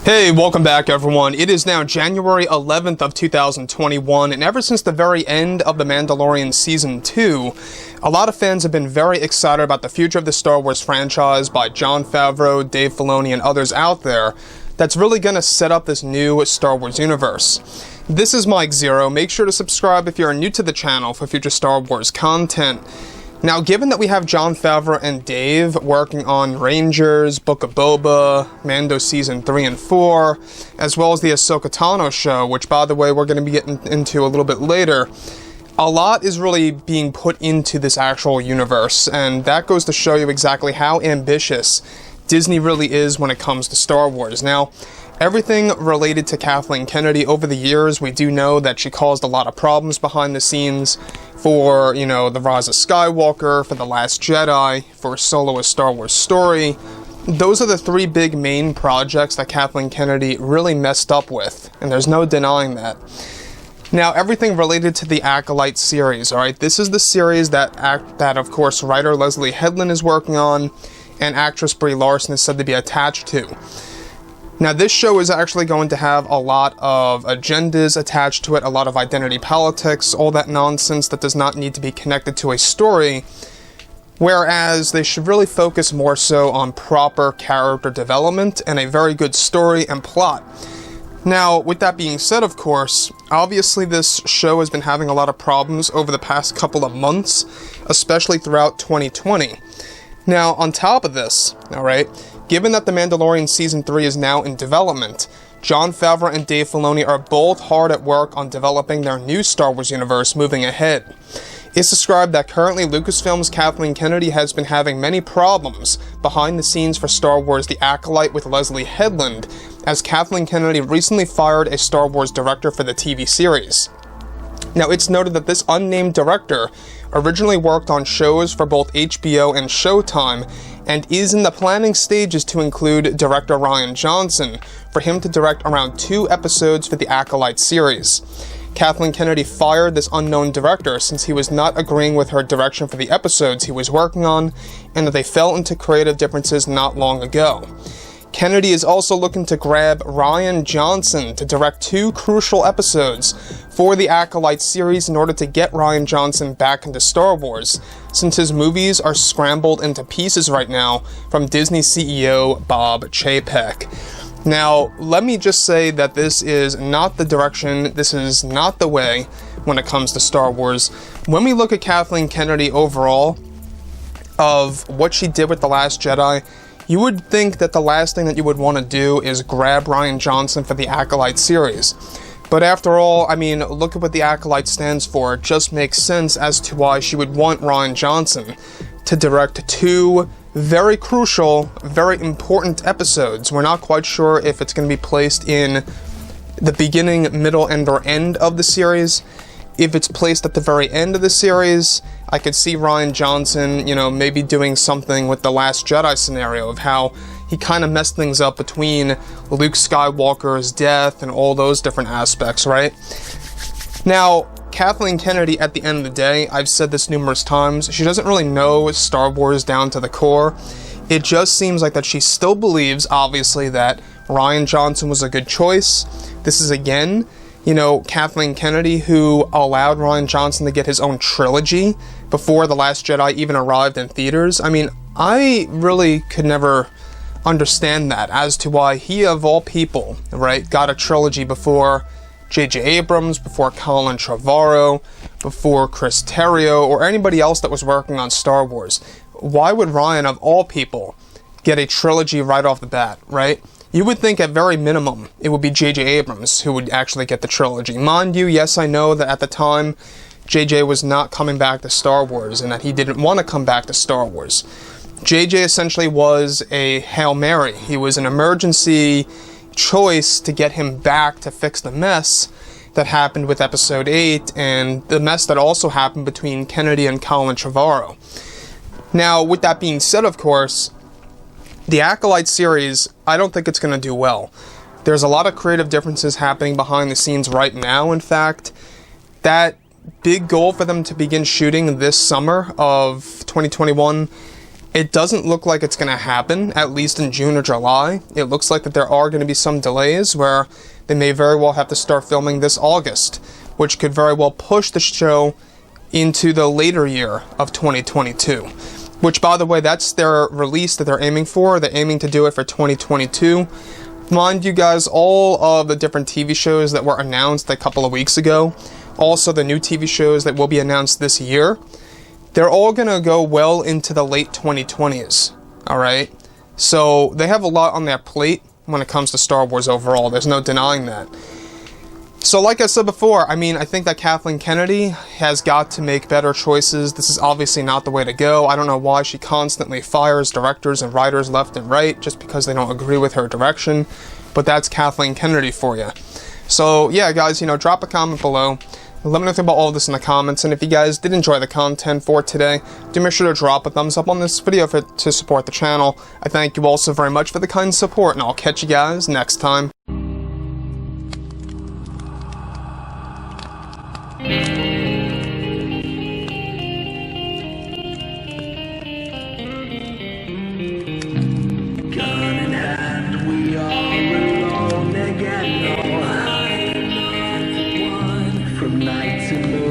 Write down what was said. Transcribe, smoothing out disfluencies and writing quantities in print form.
Hey, welcome back everyone. It is now January 11th of 2021, and ever since the very end of The Mandalorian Season 2, a lot of fans have been very excited about the future of the Star Wars franchise by Jon Favreau, Dave Filoni, and others out there that's really going to set up this new Star Wars universe. This is Mike Zero. Make sure to subscribe if you're new to the channel for future Star Wars content. Now, given that we have Jon Favreau and Dave working on Rangers, Book of Boba, Mando Season 3 and 4, as well as the Ahsoka Tano show, which, by the way, we're going to be getting into a little bit later, a lot is really being put into this actual universe, and that goes to show you exactly how ambitious Disney really is when it comes to Star Wars. Now, everything related to Kathleen Kennedy over the years, we do know that she caused a lot of problems behind the scenes for, The Rise of Skywalker, for The Last Jedi, for Solo: A Star Wars Story. Those are the three big main projects that Kathleen Kennedy really messed up with, and there's no denying that. Now, everything related to the Acolyte series, alright? This is the series that of course, writer Leslye Headland is working on, and actress BRIE LARSON is said to be attached to. Now, this show is actually going to have a lot of agendas attached to it, a lot of identity politics, all that nonsense that does not need to be connected to a story, whereas they should really focus more so on proper character development and a very good story and plot. Now, with that being said, of course, obviously this show has been having a lot of problems over the past couple of months, especially throughout 2020. Now, on top of this, alright, given that The Mandalorian Season 3 is now in development, Jon Favreau and Dave Filoni are both hard at work on developing their new Star Wars universe moving ahead. It's described that currently Lucasfilm's Kathleen Kennedy has been having many problems behind the scenes for Star Wars The Acolyte with Leslye Headland, as Kathleen Kennedy recently fired a Star Wars director for the TV series. Now, it's noted that this unnamed director originally worked on shows for both HBO and Showtime, and is in the planning stages to include director Rian Johnson for him to direct around 2 episodes for the Acolyte series. Kathleen Kennedy fired this unknown director since he was not agreeing with her direction for the episodes he was working on, and that they fell into creative differences not long ago. Kennedy is also looking to grab Rian Johnson to direct 2 crucial episodes for the Acolyte series in order to get Rian Johnson back into Star Wars, since his movies are scrambled into pieces right now from Disney CEO Bob Chapek. Now, let me just say that this is not the direction, this is not the way when it comes to Star Wars. When we look at Kathleen Kennedy overall, of what she did with The Last Jedi, you would think that the last thing that you would want to do is grab Rian Johnson for the Acolyte series. But after all, I mean, look at what the Acolyte stands for. It just makes sense as to why she would want Rian Johnson to direct 2 very crucial, very important episodes. We're not quite sure if it's going to be placed in the beginning, middle, and or end of the series. If it's placed at the very end of the series, I could see Rian Johnson, maybe doing something with the Last Jedi scenario of how he kind of messed things up between Luke Skywalker's death and all those different aspects, right? Now, Kathleen Kennedy, at the end of the day, I've said this numerous times, she doesn't really know Star Wars down to the core. It just seems like that she still believes, obviously, that Rian Johnson was a good choice. This is, again, Kathleen Kennedy, who allowed Rian Johnson to get his own trilogy before The Last Jedi even arrived in theaters. I mean, I really could never understand that as to why he, of all people, right, got a trilogy before J.J. Abrams, before Colin Trevorrow, before Chris Terrio, or anybody else that was working on Star Wars. Why would Rian, of all people, get a trilogy right off the bat, right? You would think at very minimum it would be J.J. Abrams who would actually get the trilogy. Mind you, yes, I know that at the time J.J. was not coming back to Star Wars and that he didn't want to come back to Star Wars. J.J. essentially was a Hail Mary. He was an emergency choice to get him back to fix the mess that happened with Episode 8 and the mess that also happened between Kennedy and Colin Trevorrow. Now, with that being said, of course, the Acolyte series, I don't think it's going to do well. There's a lot of creative differences happening behind the scenes right now, in fact. That big goal for them to begin shooting this summer of 2021 It doesn't look like it's going to happen, at least in June or July. It looks like that there are going to be some delays where they may very well have to start filming this August, which could very well push the show into the later year of 2022. Which, by the way, that's their release that they're aiming for. They're aiming to do it for 2022. Mind you guys, all of the different TV shows that were announced a couple of weeks ago, also the new TV shows that will be announced this year, they're all going to go well into the late 2020s, alright? So they have a lot on their plate when it comes to Star Wars overall. There's no denying that. So like I said before, I mean, I think that Kathleen Kennedy has got to make better choices. This is obviously not the way to go. I don't know why she constantly fires directors and writers left and right just because they don't agree with her direction. But that's Kathleen Kennedy for you. So yeah, guys, drop a comment below. Let me know about all of this in the comments, and if you guys did enjoy the content for today, do make sure to drop a thumbs up on this video to support the channel. I thank you all so very much for the kind support, and I'll catch you guys next time. Gun in hand, we are alone again. No hiding from night to moon.